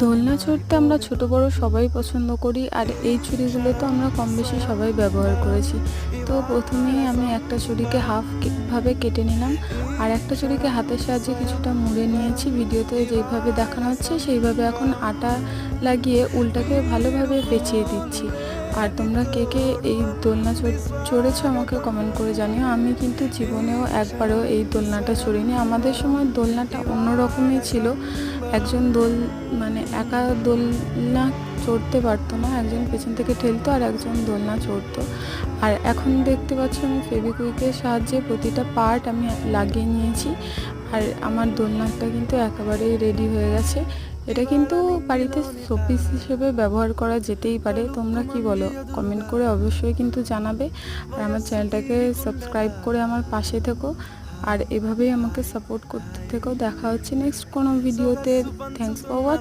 দোলনা চড়তে আমরা ছোট বড় সবাই পছন্দ করি, আর এই ছুরিগুলো তো আমরা কম বেশি সবাই ব্যবহার করেছি। তো প্রথমেই আমি একটা ছুরিকে হাফ ভাবে কেটে নিলাম, আর একটা ছুরিকে হাতের সাহায্যে কিছুটা মুড়ে নিয়েছি। ভিডিওতে যেইভাবে দেখানো হচ্ছে সেইভাবে এখন আটা লাগিয়ে উল্টাকে ভালোভাবে পেঁচিয়ে দিচ্ছি। আর তোমরা কে কে এই দোলনা চড়েছো আমাকে কমেন্ট করে জানিও। আমি কিন্তু জীবনেও একবারও এই দোলনাটা চড়িনি। আমাদের সময় দোলনাটা অন্যরকমই ছিল। একজন একা দোলনা চড়তে পারতো না, একজন পেছন থেকে ঠেলতো আর একজন দোলনা চড়তো। আর এখন দেখতে পাচ্ছ আমি ফেভিকুইকের সাহায্যে প্রতিটা পার্ট আমি লাগিয়ে নিয়েছি, আর আমার দোলনাটা কিন্তু একেবারেই রেডি হয়ে গেছে। এটা কিন্তু বাড়িতে শোপিস হিসেবে ব্যবহার করা যেতেই পারে। তোমরা কি বলো কমেন্ট করে অবশ্যই কিন্তু জানাবে, আর আমার চ্যানেলটাকে সাবস্ক্রাইব করে আমার পাশে থেকো, আর এভাবেই আমাকে সাপোর্ট করতে থেকো। দেখা হচ্ছে নেক্সট কোনো ভিডিওতে। Thanks for watching.